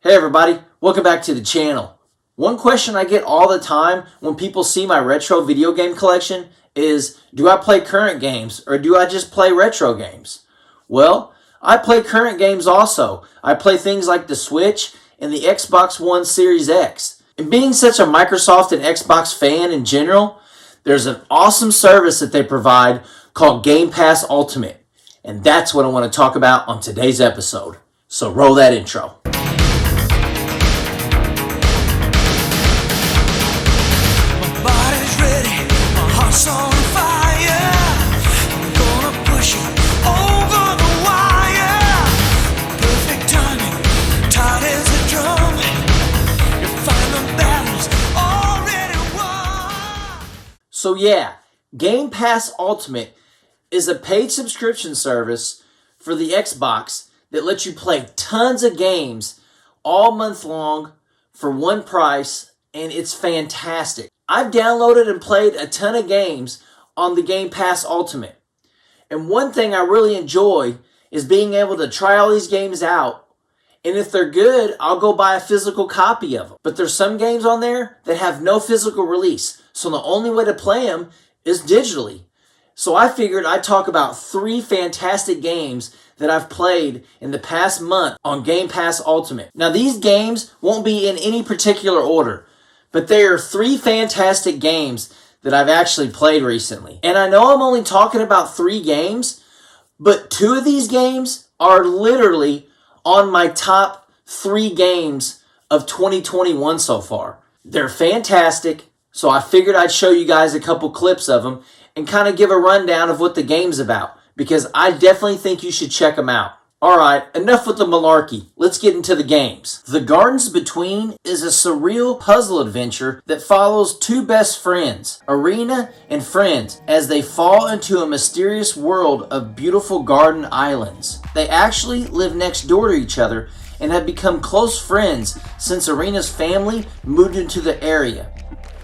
Hey everybody, welcome back to the channel. One question I get all the time when people see my retro video game collection is, do I play current games or do I just play retro games? Well, I play current games also. I play things like the Switch and the Xbox One Series X. And being such a Microsoft and Xbox fan in general, there's an awesome service that they provide called Game Pass Ultimate. And that's what I want to talk about on today's episode. So roll that intro. On fire, I'm gonna push it over the wire. Perfect timing, tight as a drum. You find the battles already won. So yeah, Game Pass Ultimate is a paid subscription service for the Xbox that lets you play tons of games all month long for one price, and it's fantastic. I've downloaded and played a ton of games on the Game Pass Ultimate. And one thing I really enjoy is being able to try all these games out. And if they're good, I'll go buy a physical copy of them. But there's some games on there that have no physical release. So the only way to play them is digitally. So I figured I'd talk about 3 fantastic games that I've played in the past month on Game Pass Ultimate. Now these games won't be in any particular order, but there are 3 fantastic games that I've actually played recently. And I know I'm only talking about 3 games, but 2 of these games are literally on my top 3 games of 2021 so far. They're fantastic, so I figured I'd show you guys a couple clips of them and kind of give a rundown of what the game's about, because I definitely think you should check them out. Alright, enough with the malarkey. Let's get into the games. The Gardens Between is a surreal puzzle adventure that follows 2 best friends, Irina and Friends, as they fall into a mysterious world of beautiful garden islands. They actually live next door to each other and have become close friends since Irina's family moved into the area.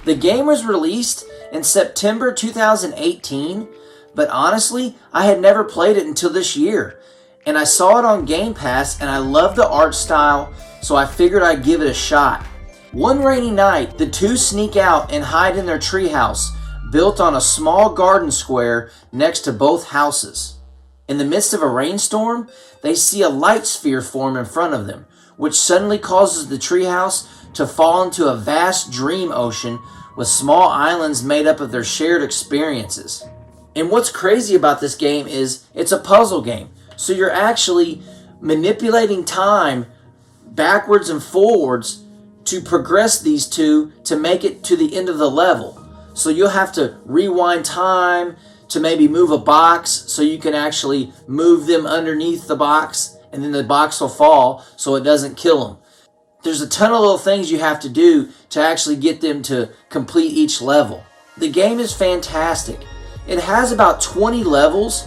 The game was released in September 2018, but honestly, I had never played it until this year. And I saw it on Game Pass and I love the art style, so I figured I'd give it a shot. One rainy night, the 2 sneak out and hide in their treehouse, built on a small garden square next to both houses. In the midst of a rainstorm, they see a light sphere form in front of them, which suddenly causes the treehouse to fall into a vast dream ocean with small islands made up of their shared experiences. And what's crazy about this game is it's a puzzle game. So you're actually manipulating time backwards and forwards to progress these 2 to make it to the end of the level. So you'll have to rewind time to maybe move a box so you can actually move them underneath the box, and then the box will fall so it doesn't kill them. There's a ton of little things you have to do to actually get them to complete each level. The game is fantastic. It has about 20 levels,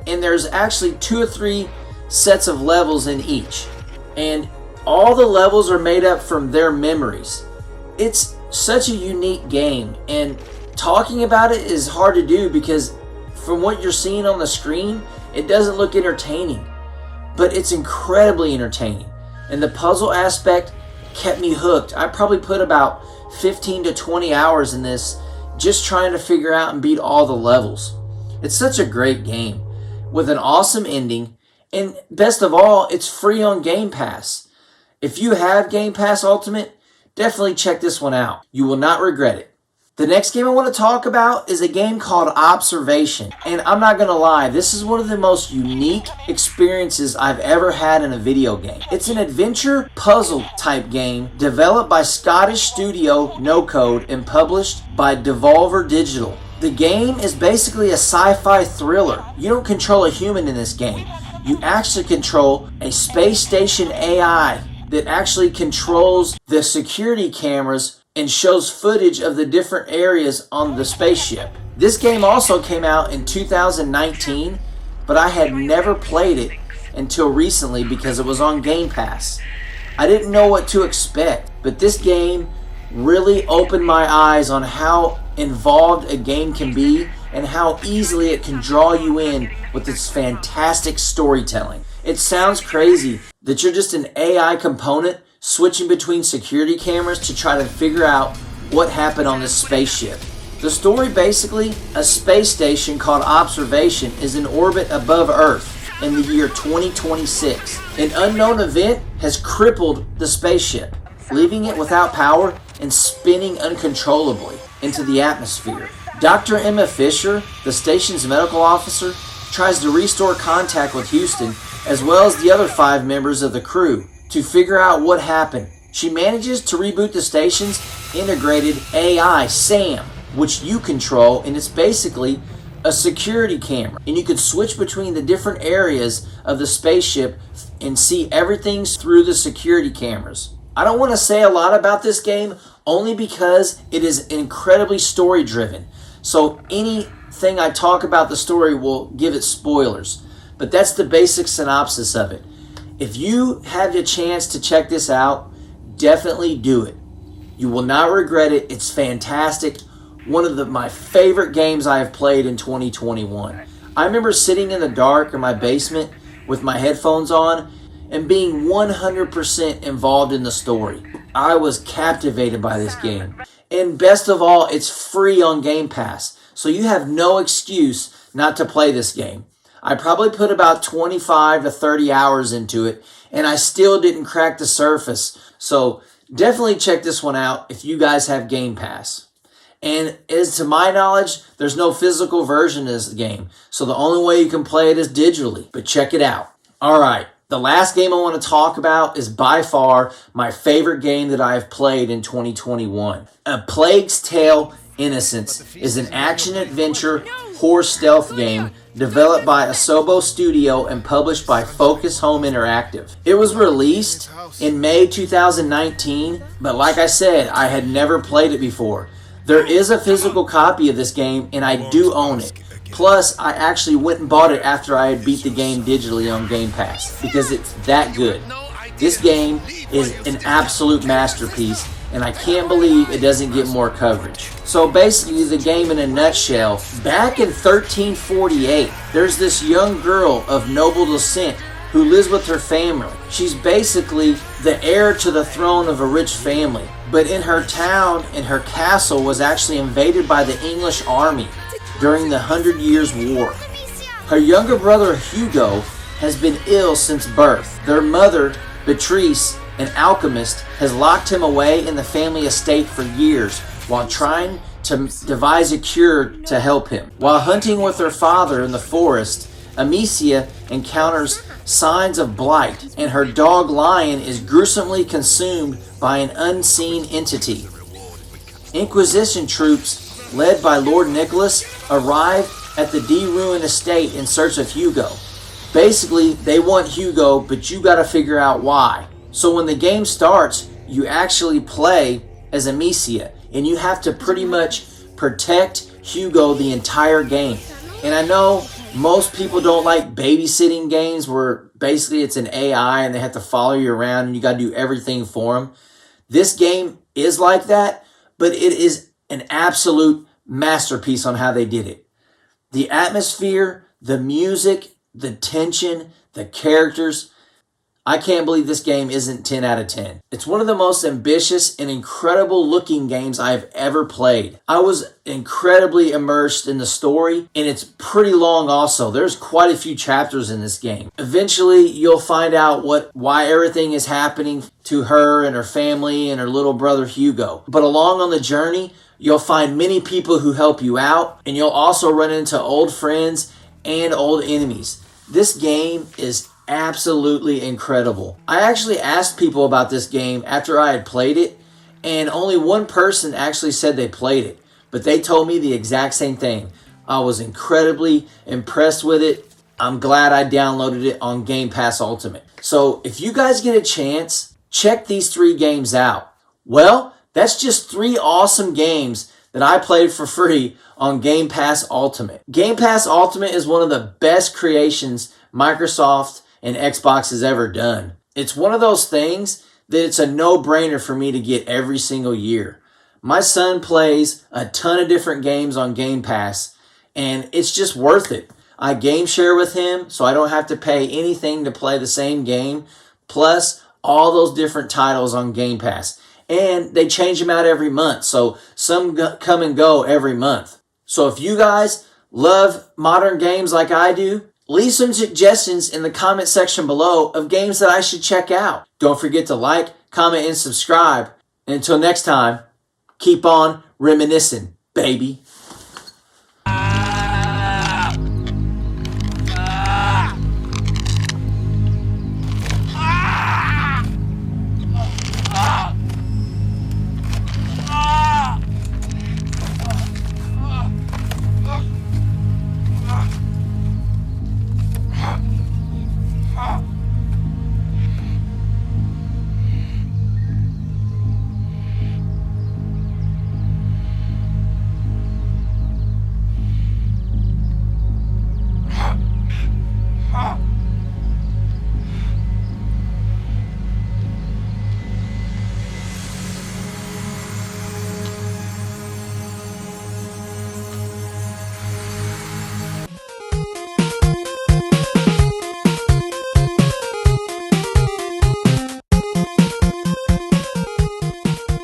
and there's actually 2 or 3 sets of levels in each. And all the levels are made up from their memories. It's such a unique game, and talking about it is hard to do because from what you're seeing on the screen, it doesn't look entertaining. But it's incredibly entertaining. And the puzzle aspect kept me hooked. I probably put about 15 to 20 hours in this just trying to figure out and beat all the levels. It's such a great game with an awesome ending, and best of all, it's free on Game Pass. If you have Game Pass Ultimate, definitely check this one out. You will not regret it. The next game I want to talk about is a game called Observation, and I'm not going to lie, this is one of the most unique experiences I've ever had in a video game. It's an adventure puzzle type game developed by Scottish studio No Code and published by Devolver Digital. The game is basically a sci-fi thriller. You don't control a human in this game. You actually control a space station AI that actually controls the security cameras and shows footage of the different areas on the spaceship. This game also came out in 2019, but I had never played it until recently because it was on Game Pass. I didn't know what to expect, but this game really opened my eyes on how involved a game can be and how easily it can draw you in with its fantastic storytelling. It sounds crazy that you're just an AI component switching between security cameras to try to figure out what happened on this spaceship. The story basically, a space station called Observation is in orbit above Earth in the year 2026. An unknown event has crippled the spaceship, leaving it without power and spinning uncontrollably into the atmosphere. Dr. Emma Fisher, the station's medical officer, tries to restore contact with Houston as well as the other 5 members of the crew to figure out what happened. She manages to reboot the station's integrated AI, SAM, which you control, and it's basically a security camera. And you can switch between the different areas of the spaceship and see everything through the security cameras. I don't want to say a lot about this game only because it is incredibly story driven. So anything I talk about the story will give it spoilers. But that's the basic synopsis of it. If you have the chance to check this out, definitely do it. You will not regret it. It's fantastic. One of my favorite games I have played in 2021. I remember sitting in the dark in my basement with my headphones on and being 100% involved in the story. I was captivated by this game. And best of all, it's free on Game Pass. So you have no excuse not to play this game. I probably put about 25 to 30 hours into it, and I still didn't crack the surface. So definitely check this one out if you guys have Game Pass. And as to my knowledge, there's no physical version of this game. So the only way you can play it is digitally. But check it out. All right. The last game I want to talk about is by far my favorite game that I have played in 2021. A Plague's Tale: Innocence is an action-adventure horror stealth game developed by Asobo Studio and published by Focus Home Interactive. It was released in May 2019, but like I said, I had never played it before. There is a physical copy of this game, and I do own it. Plus, I actually went and bought it after I had beat the game digitally on Game Pass, because it's that good. This game is an absolute masterpiece, and I can't believe it doesn't get more coverage. So basically, the game in a nutshell, back in 1348, there's this young girl of noble descent who lives with her family. She's basically the heir to the throne of a rich family. But in her town and her castle was actually invaded by the English army during the 100 Years' War. Her younger brother Hugo has been ill since birth. Their mother, Beatrice, an alchemist, has locked him away in the family estate for years while trying to devise a cure to help him. While hunting with her father in the forest, Amicia encounters signs of blight, and her dog Lion is gruesomely consumed by an unseen entity. Inquisition troops, led by Lord Nicholas, arrive at the de-ruined estate in search of Hugo. Basically, they want Hugo, but you gotta figure out why. So when the game starts, you actually play as Amicia, and you have to pretty much protect Hugo the entire game. And I know most people don't like babysitting games where basically it's an AI and they have to follow you around and you gotta do everything for them. This game is like that, but it is an absolute masterpiece on how they did it. The atmosphere, the music, the tension, the characters. I can't believe this game isn't 10 out of 10. It's one of the most ambitious and incredible looking games I've ever played. I was incredibly immersed in the story, and it's pretty long also. There's quite a few chapters in this game. Eventually, you'll find out why everything is happening to her and her family and her little brother Hugo. But along on the journey, you'll find many people who help you out, and you'll also run into old friends and old enemies. This game is absolutely incredible. I actually asked people about this game after I had played it, and only one person actually said they played it, but they told me the exact same thing. I was incredibly impressed with it. I'm glad I downloaded it on Game Pass Ultimate. So if you guys get a chance, check these 3 games out. Well, that's just 3 awesome games that I played for free on Game Pass Ultimate. Game Pass Ultimate is one of the best creations Microsoft and Xbox has ever done. It's one of those things that it's a no-brainer for me to get every single year. My son plays a ton of different games on Game Pass, and it's just worth it. I game share with him, so I don't have to pay anything to play the same game, plus all those different titles on Game Pass. And they change them out every month, so some come and go every month. So if you guys love modern games like I do, leave some suggestions in the comment section below of games that I should check out. Don't forget to like, comment, and subscribe. And until next time, keep on reminiscing, baby.